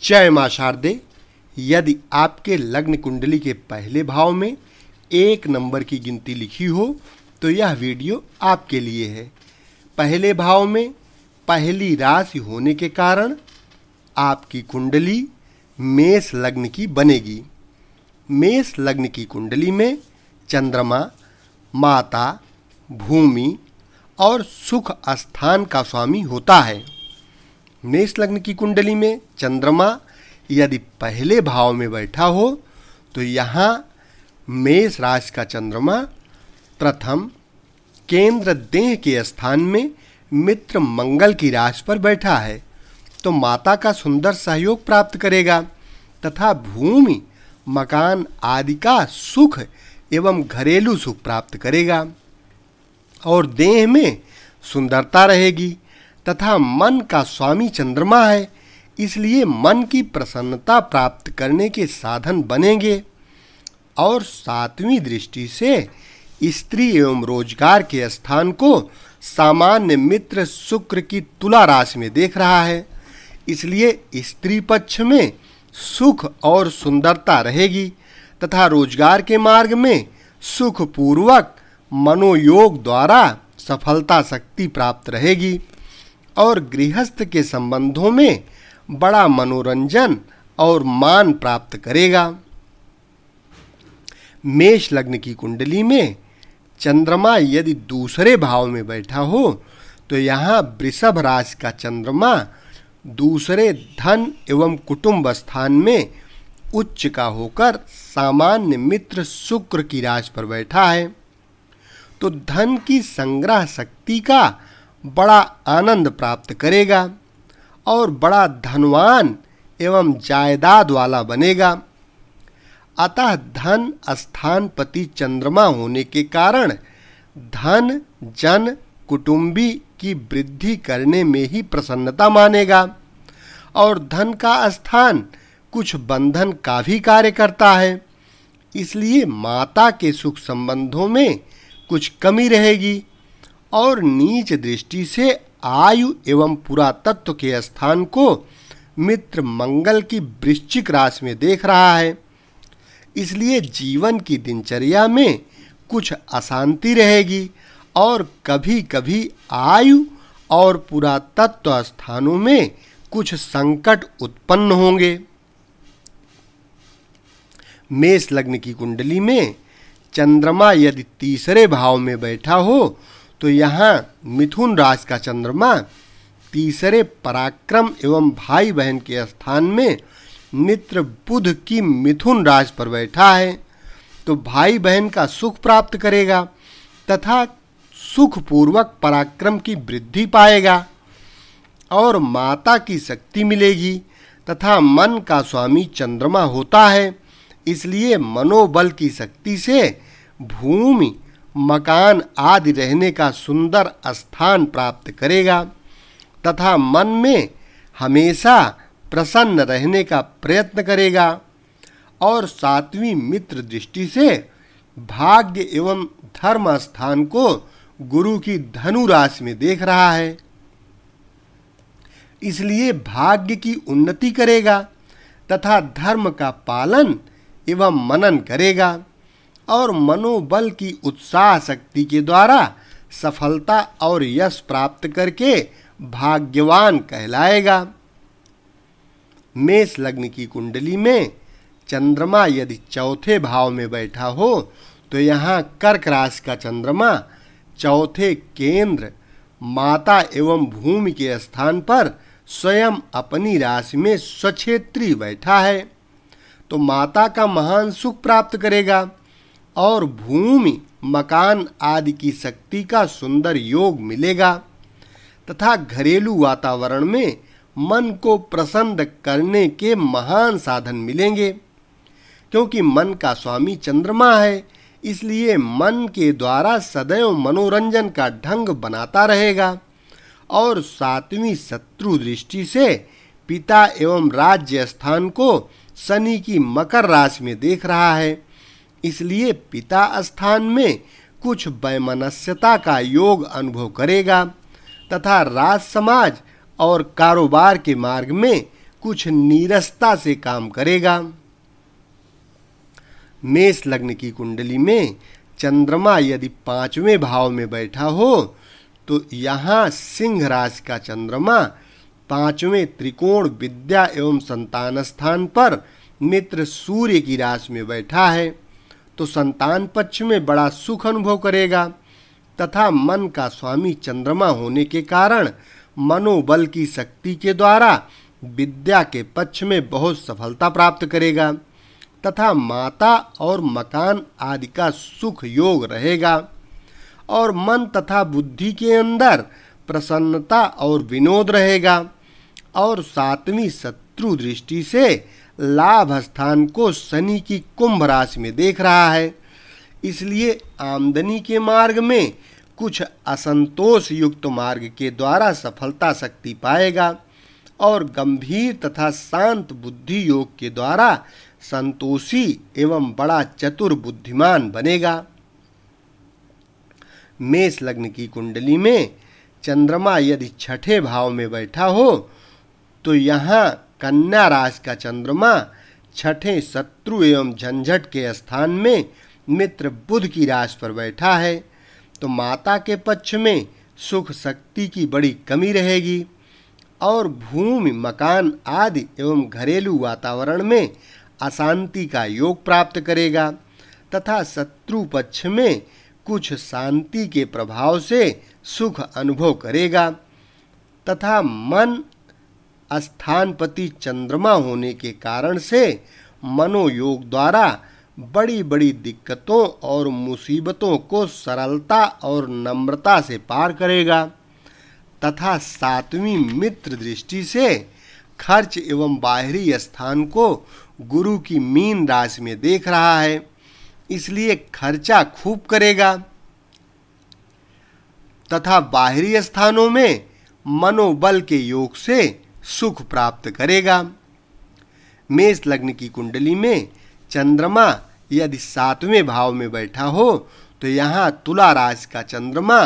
जय मां शारदे। यदि आपके लग्न कुंडली के पहले भाव में 1 नंबर की गिनती लिखी हो तो यह वीडियो आपके लिए है। पहले भाव में पहली राशि होने के कारण आपकी कुंडली मेष लग्न की बनेगी। मेष लग्न की कुंडली में चंद्रमा, माता, भूमि और सुख स्थान का स्वामी होता है। मेष लग्न की कुंडली में चंद्रमा यदि पहले भाव में बैठा हो तो यहाँ मेष राशि का चंद्रमा प्रथम केंद्र देह के स्थान में मित्र मंगल की राशि पर बैठा है तो माता का सुंदर सहयोग प्राप्त करेगा तथा भूमि, मकान आदि का सुख एवं घरेलू सुख प्राप्त करेगा और देह में सुंदरता रहेगी तथा मन का स्वामी चंद्रमा है, इसलिए मन की प्रसन्नता प्राप्त करने के साधन बनेंगे। और 7वीं दृष्टि से स्त्री एवं रोजगार के स्थान को सामान्य मित्र शुक्र की तुला राशि में देख रहा है, इसलिए स्त्री पक्ष में सुख और सुंदरता रहेगी तथा रोजगार के मार्ग में सुखपूर्वक मनोयोग द्वारा सफलता शक्ति प्राप्त रहेगी और गृहस्थ के संबंधों में बड़ा मनोरंजन और मान प्राप्त करेगा। मेष लग्न की कुंडली में चंद्रमा यदि दूसरे भाव में बैठा हो तो यहाँ वृषभ राशि का चंद्रमा दूसरे धन एवं कुटुंब स्थान में उच्च का होकर सामान्य मित्र शुक्र की राशि पर बैठा है तो धन की संग्रह शक्ति का बड़ा आनंद प्राप्त करेगा और बड़ा धनवान एवं जायदाद वाला बनेगा। अतः धन स्थानपति चंद्रमा होने के कारण धन जन कुटुंबी की वृद्धि करने में ही प्रसन्नता मानेगा और धन का स्थान कुछ बंधन का भी कार्य करता है, इसलिए माता के सुख संबंधों में कुछ कमी रहेगी और नीच दृष्टि से आयु एवं पुरातत्व के स्थान को मित्र मंगल की वृश्चिक राशि में देख रहा है, इसलिए जीवन की दिनचर्या में कुछ अशांति रहेगी और कभी-कभी आयु और पुरातत्व स्थानों में कुछ संकट उत्पन्न होंगे। मेष लग्न की कुंडली में चंद्रमा यदि तीसरे भाव में बैठा हो तो यहाँ मिथुन राशि का चंद्रमा तीसरे पराक्रम एवं भाई बहन के स्थान में मित्र बुध की मिथुन राशि पर बैठा है तो भाई बहन का सुख प्राप्त करेगा तथा सुखपूर्वक पराक्रम की वृद्धि पाएगा और माता की शक्ति मिलेगी तथा मन का स्वामी चंद्रमा होता है, इसलिए मनोबल की शक्ति से भूमि, मकान आदि रहने का सुंदर स्थान प्राप्त करेगा तथा मन में हमेशा प्रसन्न रहने का प्रयत्न करेगा और 7वीं मित्र दृष्टि से भाग्य एवं धर्म स्थान को गुरु की धनु राशि में देख रहा है, इसलिए भाग्य की उन्नति करेगा तथा धर्म का पालन एवं मनन करेगा और मनोबल की उत्साह शक्ति के द्वारा सफलता और यश प्राप्त करके भाग्यवान कहलाएगा। मेष लग्न की कुंडली में चंद्रमा यदि चौथे भाव में बैठा हो तो यहाँ कर्क राशि का चंद्रमा चौथे केंद्र माता एवं भूमि के स्थान पर स्वयं अपनी राशि में स्वक्षेत्री बैठा है तो माता का महान सुख प्राप्त करेगा और भूमि, मकान आदि की शक्ति का सुंदर योग मिलेगा तथा घरेलू वातावरण में मन को प्रसन्न करने के महान साधन मिलेंगे। क्योंकि मन का स्वामी चंद्रमा है, इसलिए मन के द्वारा सदैव मनोरंजन का ढंग बनाता रहेगा और 7वीं शत्रु दृष्टि से पिता एवं राज्य स्थान को शनि की मकर राशि में देख रहा है, इसलिए पिता स्थान में कुछ वैमनस्यता का योग अनुभव करेगा तथा राज समाज और कारोबार के मार्ग में कुछ नीरसता से काम करेगा। मेष लग्न की कुंडली में चंद्रमा यदि 5वें भाव में बैठा हो तो यहाँ सिंह राशि का चंद्रमा 5वें त्रिकोण विद्या एवं संतान स्थान पर मित्र सूर्य की राशि में बैठा है तो संतान पक्ष में बड़ा सुख अनुभव करेगा तथा मन का स्वामी चंद्रमा होने के कारण मनोबल की शक्ति के द्वारा विद्या के पक्ष में बहुत सफलता प्राप्त करेगा तथा माता और मकान आदि का सुख योग रहेगा और मन तथा बुद्धि के अंदर प्रसन्नता और विनोद रहेगा और 7वीं शत्रु दृष्टि से लाभ स्थान को शनि की कुंभ राशि में देख रहा है, इसलिए आमदनी के मार्ग में कुछ असंतोष युक्त मार्ग के द्वारा सफलता शक्ति पाएगा और गंभीर तथा शांत बुद्धि योग के द्वारा संतोषी एवं बड़ा चतुर बुद्धिमान बनेगा। मेष लग्न की कुंडली में चंद्रमा यदि 6ठे भाव में बैठा हो तो यहाँ कन्या राशि का चंद्रमा 6ठे शत्रु एवं झंझट के स्थान में मित्र बुध की राशि पर बैठा है तो माता के पक्ष में सुख शक्ति की बड़ी कमी रहेगी और भूमि मकान आदि एवं घरेलू वातावरण में अशांति का योग प्राप्त करेगा तथा शत्रु पक्ष में कुछ शांति के प्रभाव से सुख अनुभव करेगा तथा मन स्थानपति चंद्रमा होने के कारण से मनोयोग द्वारा बड़ी बड़ी दिक्कतों और मुसीबतों को सरलता और नम्रता से पार करेगा तथा 7वीं मित्र दृष्टि से खर्च एवं बाहरी स्थान को गुरु की मीन राशि में देख रहा है, इसलिए खर्चा खूब करेगा तथा बाहरी स्थानों में मनोबल के योग से सुख प्राप्त करेगा। मेष लग्न की कुंडली में चंद्रमा यदि 7वें भाव में बैठा हो तो यहाँ तुला राशि का चंद्रमा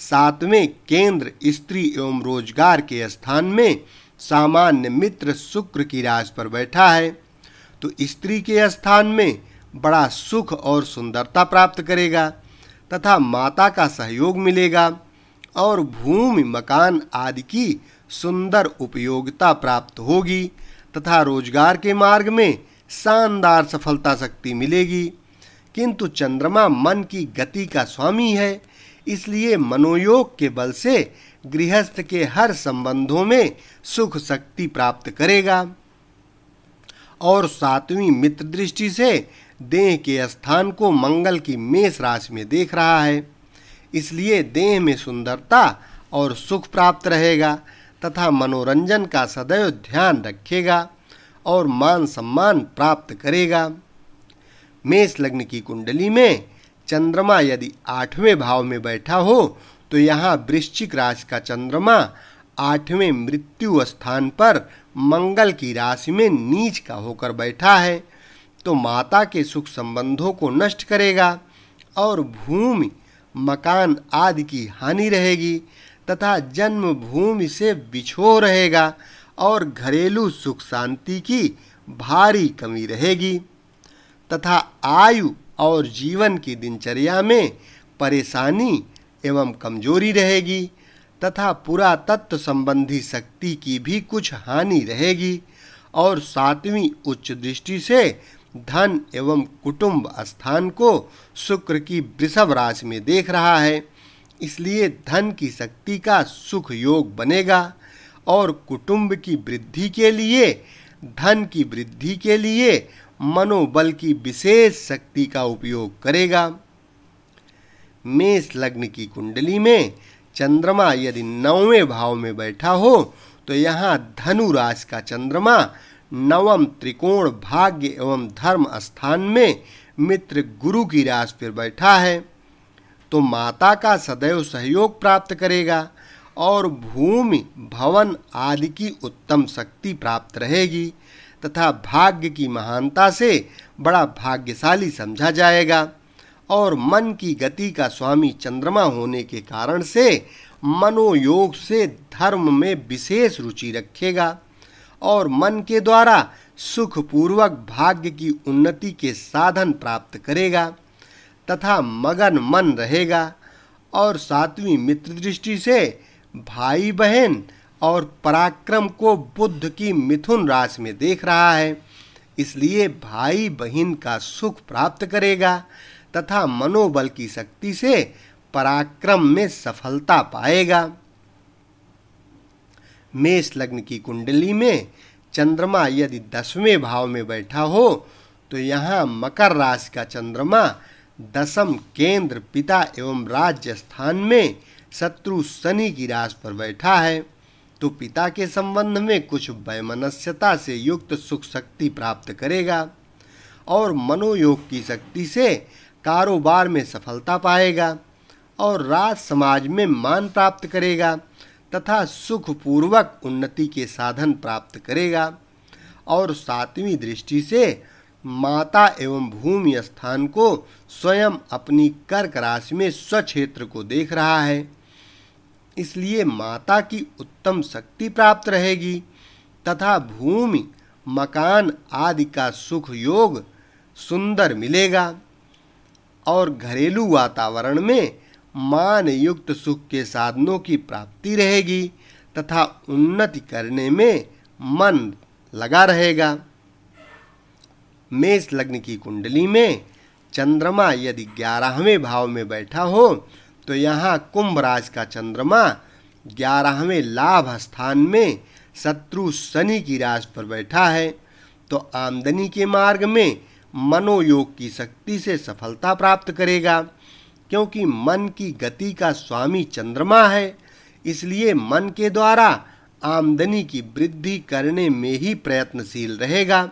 7वें केंद्र स्त्री एवं रोजगार के स्थान में सामान्य मित्र शुक्र की राशि पर बैठा है तो स्त्री के स्थान में बड़ा सुख और सुंदरता प्राप्त करेगा तथा माता का सहयोग मिलेगा और भूमि मकान आदि की सुंदर उपयोगिता प्राप्त होगी तथा रोजगार के मार्ग में शानदार सफलता शक्ति मिलेगी। किंतु चंद्रमा मन की गति का स्वामी है, इसलिए मनोयोग के बल से गृहस्थ के हर संबंधों में सुख शक्ति प्राप्त करेगा और 7वीं मित्र दृष्टि से देह के स्थान को मंगल की मेष राशि में देख रहा है, इसलिए देह में सुंदरता और सुख प्राप्त रहेगा तथा मनोरंजन का सदैव ध्यान रखेगा और मान सम्मान प्राप्त करेगा। मेष लग्न की कुंडली में चंद्रमा यदि 8वें भाव में बैठा हो तो यहाँ वृश्चिक राशि का चंद्रमा 8वें मृत्यु स्थान पर मंगल की राशि में नीच का होकर बैठा है तो माता के सुख संबंधों को नष्ट करेगा और भूमि मकान आदि की हानि रहेगी तथा जन्म भूमि से बिछोह रहेगा और घरेलू सुख शांति की भारी कमी रहेगी तथा आयु और जीवन की दिनचर्या में परेशानी एवं कमजोरी रहेगी तथा पुरातत्व संबंधी शक्ति की भी कुछ हानि रहेगी और 7वीं उच्च दृष्टि से धन एवं कुटुंब स्थान को शुक्र की वृषभ राशि में देख रहा है, इसलिए धन की शक्ति का सुख योग बनेगा और कुटुंब की वृद्धि के लिए धन की वृद्धि के लिए मनोबल की विशेष शक्ति का उपयोग करेगा। मेष लग्न की कुंडली में चंद्रमा यदि 9वें भाव में बैठा हो तो यहाँ धनु राशि का चंद्रमा 9म त्रिकोण भाग्य एवं धर्म स्थान में मित्र गुरु की राशि पर बैठा है तो माता का सदैव सहयोग प्राप्त करेगा और भूमि भवन आदि की उत्तम शक्ति प्राप्त रहेगी तथा भाग्य की महानता से बड़ा भाग्यशाली समझा जाएगा और मन की गति का स्वामी चंद्रमा होने के कारण से मनोयोग से धर्म में विशेष रुचि रखेगा और मन के द्वारा सुखपूर्वक भाग्य की उन्नति के साधन प्राप्त करेगा तथा मगन मन रहेगा। और 7वीं मित्र दृष्टि से भाई बहन और पराक्रम को बुध की मिथुन राशि में देख रहा है, इसलिए भाई बहन का सुख प्राप्त करेगा तथा मनोबल की शक्ति से पराक्रम में सफलता पाएगा। मेष लग्न की कुंडली में चंद्रमा यदि 10वें भाव में बैठा हो तो यहाँ मकर राशि का चंद्रमा 10म केंद्र पिता एवं राज्य स्थान में शत्रु शनि की राशि पर बैठा है, तो पिता के संबंध में कुछ वैमनस्यता से युक्त सुख शक्ति प्राप्त करेगा और मनोयोग की शक्ति से कारोबार में सफलता पाएगा और राज समाज में मान प्राप्त करेगा तथा सुखपूर्वक उन्नति के साधन प्राप्त करेगा। और 7वीं दृष्टि से माता एवं भूमि स्थान को स्वयं अपनी कर्क राशि में स्वक्षेत्र को देख रहा है, इसलिए माता की उत्तम शक्ति प्राप्त रहेगी तथा भूमि मकान आदि का सुख योग सुंदर मिलेगा और घरेलू वातावरण में मान युक्त सुख के साधनों की प्राप्ति रहेगी तथा उन्नति करने में मन लगा रहेगा। मेष लग्न की कुंडली में चंद्रमा यदि 11वें भाव में बैठा हो तो यहाँ कुंभ राशि का चंद्रमा 11वें लाभ स्थान में शत्रु शनि की राशि पर बैठा है, तो आमदनी के मार्ग में मनोयोग की शक्ति से सफलता प्राप्त करेगा। क्योंकि मन की गति का स्वामी चंद्रमा है, इसलिए मन के द्वारा आमदनी की वृद्धि करने में ही प्रयत्नशील रहेगा,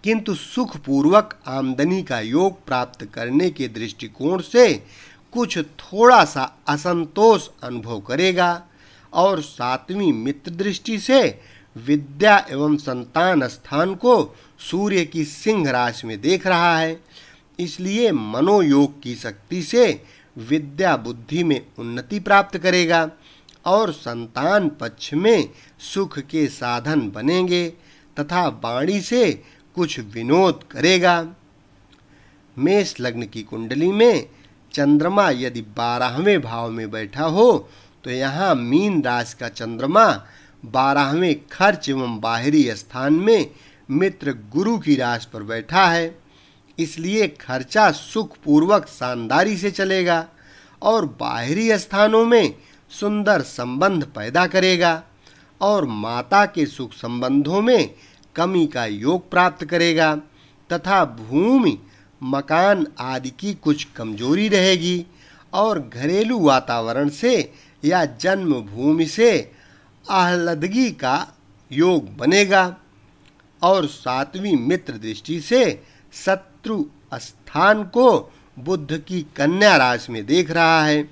किंतु सुखपूर्वक आमदनी का योग प्राप्त करने के दृष्टिकोण से कुछ थोड़ा सा असंतोष अनुभव करेगा। और 7वीं मित्र दृष्टि से विद्या एवं संतान स्थान को सूर्य की सिंह राशि में देख रहा है, इसलिए मनोयोग की शक्ति से विद्या बुद्धि में उन्नति प्राप्त करेगा और संतान पक्ष में सुख के साधन बनेंगे तथा वाणी से कुछ विनोद करेगा। मेष लग्न की कुंडली में चंद्रमा यदि 12वें भाव में बैठा हो तो यहाँ मीन राशि का चंद्रमा 12वें खर्च एवं बाहरी स्थान में मित्र गुरु की राशि पर बैठा है, इसलिए खर्चा सुखपूर्वक शानदारी से चलेगा और बाहरी स्थानों में सुंदर संबंध पैदा करेगा और माता के सुख संबंधों में कमी का योग प्राप्त करेगा तथा भूमि मकान आदि की कुछ कमजोरी रहेगी और घरेलू वातावरण से या जन्म भूमि से आह्लादगी का योग बनेगा। और 7वीं मित्र दृष्टि से शत्रु स्थान को बुध की कन्या राशि में देख रहा है,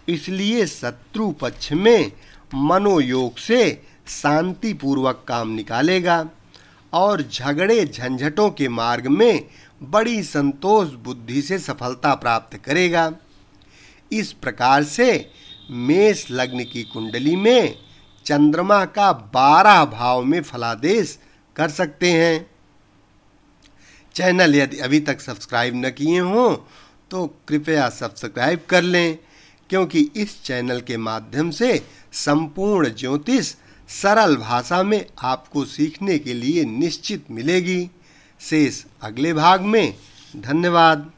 इसलिए शत्रु पक्ष में मनोयोग से शांति पूर्वक काम निकालेगा और झगड़े झंझटों के मार्ग में बड़ी संतोष बुद्धि से सफलता प्राप्त करेगा। इस प्रकार से मेष लग्न की कुंडली में चंद्रमा का 12 भाव में फलादेश कर सकते हैं। चैनल यदि अभी तक सब्सक्राइब न किए हों तो कृपया सब्सक्राइब कर लें, क्योंकि इस चैनल के माध्यम से संपूर्ण ज्योतिष सरल भाषा में आपको सीखने के लिए निश्चित मिलेगी। शेष अगले भाग में। धन्यवाद।